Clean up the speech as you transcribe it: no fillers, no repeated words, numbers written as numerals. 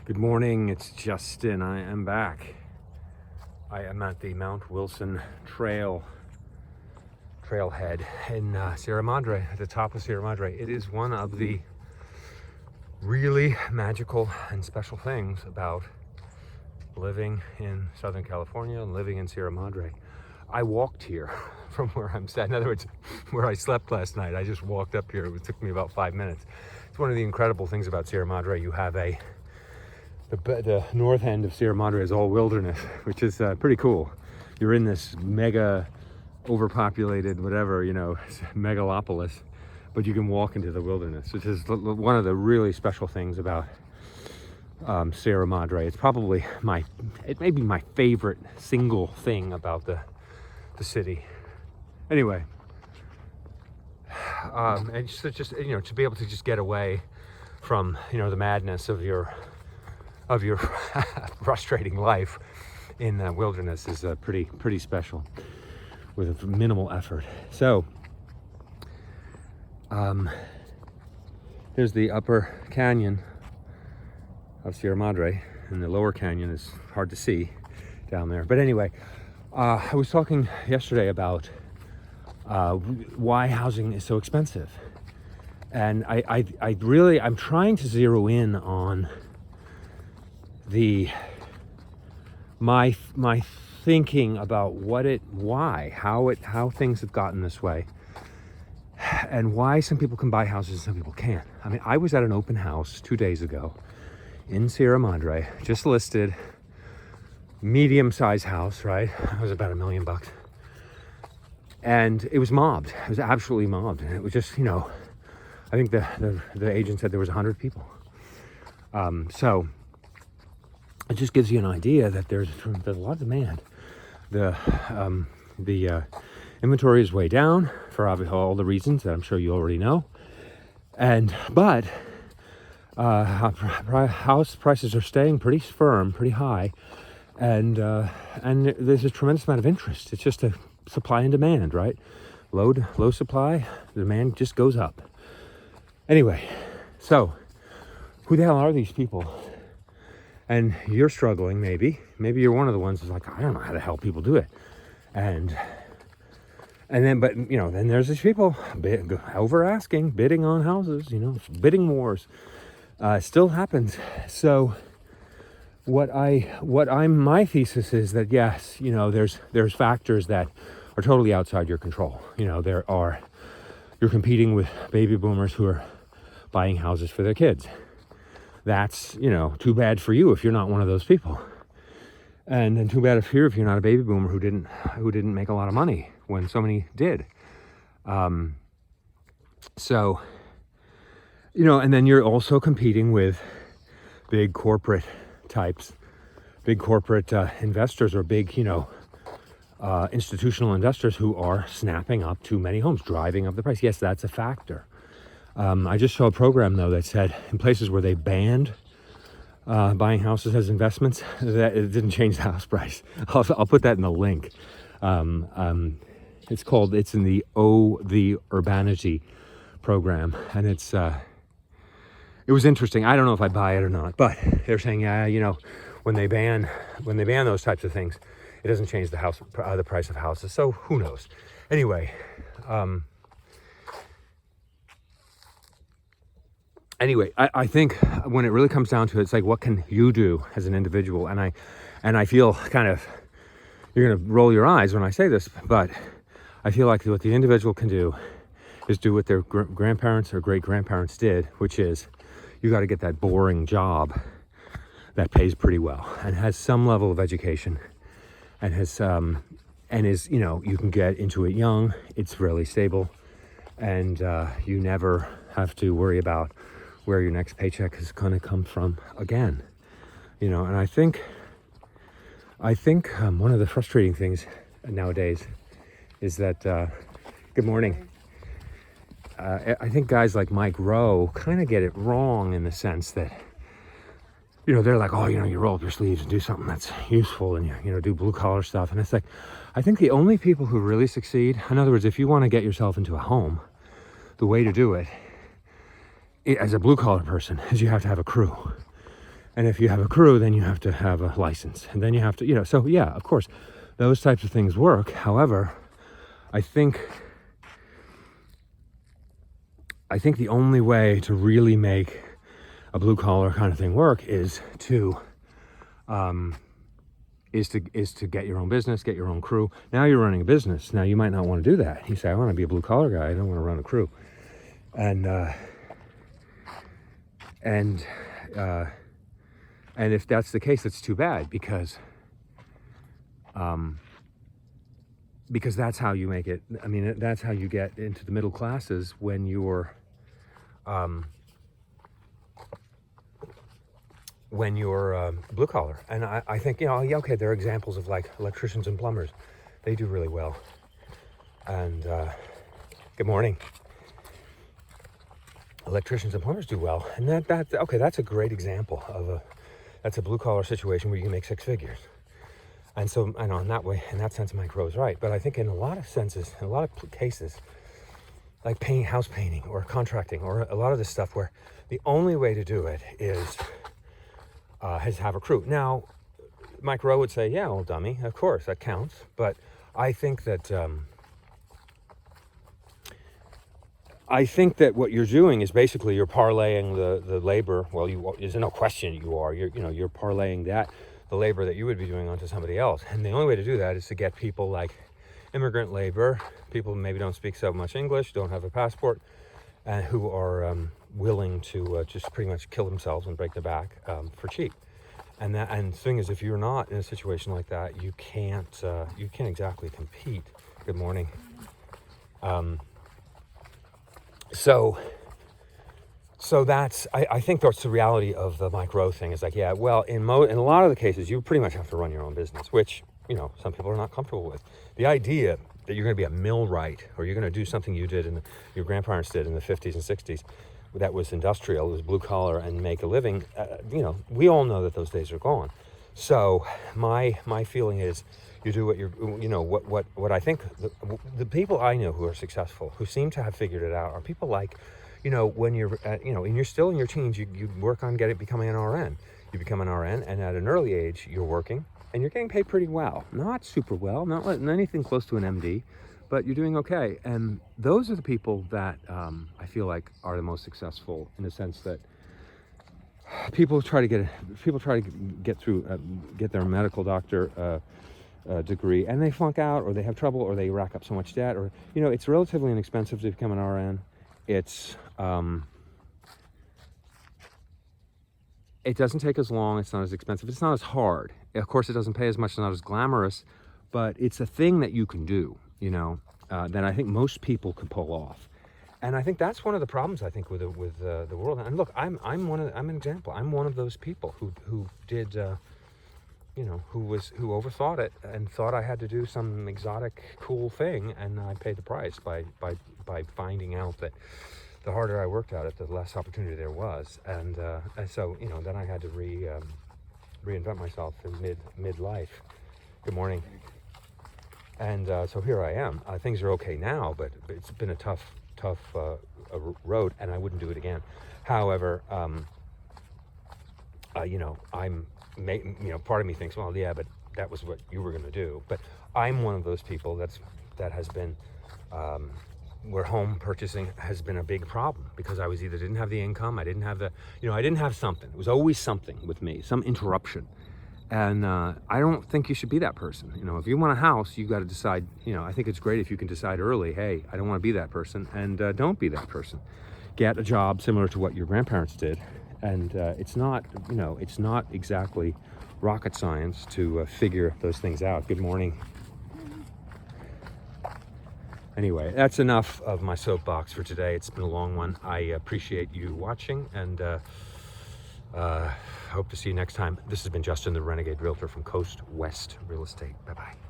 Good morning, it's Justin. I am back. I am at the Mount Wilson trailhead in Sierra Madre, at the top of Sierra Madre. It is one of the really magical and special things about living in Southern California and living in Sierra Madre. I walked here from where I'm sat. In other words, where I slept last night. I just walked up here. It took me about 5 minutes. It's one of the incredible things about Sierra Madre. You have the north end of Sierra Madre is all wilderness, which is pretty cool. You're in this mega overpopulated megalopolis, but you can walk into the wilderness, which is one of the really special things about Sierra Madre. It's probably it may be my favorite single thing about the city. Anyway, and so just to be able to just get away from the madness of your frustrating life in the wilderness is pretty special with minimal effort. So here's the upper canyon of Sierra Madre, and the lower canyon is hard to see down there. But anyway, I was talking yesterday about why housing is so expensive, and I'm trying to zero in on my thinking about how things have gotten this way, and why some people can buy houses and some people can't. I mean, I was at an open house 2 days ago in Sierra Madre, just listed, medium-sized house, right? It was about $1 million, and it was mobbed. It was absolutely mobbed, and it was just I think the agent said there was 100 people. So it just gives you an idea that there's a lot of demand. The inventory is way down for all the reasons that I'm sure you already know, but house prices are staying pretty firm, pretty high, and there's a tremendous amount of interest. It's just a supply and demand, right? Low supply, the demand just goes up. Anyway, so who the hell are these people? And you're struggling, maybe you're one of the ones who's like, I don't know how the hell people do it. And then, but then there's these people over asking, bidding on houses, bidding wars, still happens. So my thesis is that yes, there's factors that are totally outside your control. You're competing with baby boomers who are buying houses for their kids. That's too bad for you if you're not one of those people, and too bad for you if you're not a baby boomer who didn't make a lot of money when so many did. So and then you're also competing with big corporate types, big corporate investors, or big institutional investors who are snapping up too many homes, driving up the price. Yes, that's a factor. I just saw a program, though, that said in places where they banned buying houses as investments, that it didn't change the house price. I'll put that in the link. It's in the un-affordability program, and it was interesting. I don't know if I buy it or not, but they're saying, when they ban those types of things, it doesn't change the price of houses. So who knows? Anyway. I think when it really comes down to it, it's like, what can you do as an individual? And I feel kind of, you're going to roll your eyes when I say this, but I feel like what the individual can do is do what their grandparents or great-grandparents did, which is you got to get that boring job that pays pretty well and has some level of education and is you can get into it young. It's really stable, and you never have to worry about where your next paycheck is going to come from again. And I think one of the frustrating things nowadays is that good morning. I think guys like Mike Rowe kind of get it wrong in the sense that they're like, oh, you roll up your sleeves and do something that's useful, and do blue collar stuff. And it's like, I think the only people who really succeed, in other words, if you want to get yourself into a home, the way to do it as a blue collar person is you have to have a crew. And if you have a crew, then you have to have a license, and then you have to, so yeah, of course, those types of things work. However, I think the only way to really make a blue collar kind of thing work is to get your own business, get your own crew. Now you're running a business. Now you might not want to do that. You say, I want to be a blue collar guy. I don't want to run a crew. And if that's the case, it's too bad, because that's how you make it. I mean, that's how you get into the middle classes when you're blue collar. And I think, yeah, okay, there are examples of like electricians and plumbers. They do really well. And good morning. Electricians and plumbers do well. And that's a great example of that's a blue collar situation where you can make six figures. And so, I know in that sense, Mike Rowe's right. But I think in a lot of senses, in a lot of cases, like house painting or contracting or a lot of this stuff where the only way to do it is have a crew. Now, Mike Rowe would say, yeah, well, dummy, of course, that counts. But I think that what you're doing is basically you're parlaying the labor. Well, there's no question you are. You're parlaying the labor that you would be doing onto somebody else. And the only way to do that is to get people like immigrant labor, people who maybe don't speak so much English, don't have a passport, and who are willing to just pretty much kill themselves and break their back for cheap. And the thing is, if you're not in a situation like that, you can't exactly compete. Good morning. So that's, I think that's the reality of the Mike Rowe thing. Is like, yeah, well, in a lot of the cases, you pretty much have to run your own business, which, some people are not comfortable with. The idea that you're going to be a millwright, or you're going to do something your grandparents did in the 50s and 60s, that was industrial, it was blue collar and make a living, we all know that those days are gone. So my feeling is, you do what I think the people I know who are successful, who seem to have figured it out, are people like, when you're, and you're still in your teens, you work on becoming an RN. You become an RN, and at an early age, you're working, and you're getting paid pretty well. Not super well, not anything close to an MD, but you're doing okay. And those are the people that I feel like are the most successful, in the sense that people try to get through, get their medical doctor degree, and they flunk out, or they have trouble, or they rack up so much debt, or it's relatively inexpensive to become an RN. It doesn't take as long, it's not as expensive, it's not as hard. Of course, it doesn't pay as much, it's not as glamorous, but it's a thing that you can do, that I think most people could pull off. And I think that's one of the problems, I think, with the world. And look, I'm an example. I'm one of those people who did, who overthought it and thought I had to do some exotic, cool thing, and I paid the price by finding out that the harder I worked at it, the less opportunity there was. And so, then I had to reinvent myself in midlife. Good morning. And so here I am. Things are okay now, but it's been a tough road, and I wouldn't do it again. However, part of me thinks, well, yeah, but that was what you were going to do. But I'm one of those people that has been, where home purchasing has been a big problem, because I was either didn't have the income, I didn't have I didn't have something. It was always something with me, some interruption. And I don't think you should be that person. If you want a house, you've got to decide. I think it's great if you can decide early, hey, I don't want to be that person, and don't be that person. Get a job similar to what your grandparents did. And it's not exactly rocket science to figure those things out. Good morning. Anyway, that's enough of my soapbox for today. It's been a long one. I appreciate you watching, and hope to see you next time. This has been Justin, the Renegade Realtor from Coast West Real Estate. Bye-bye.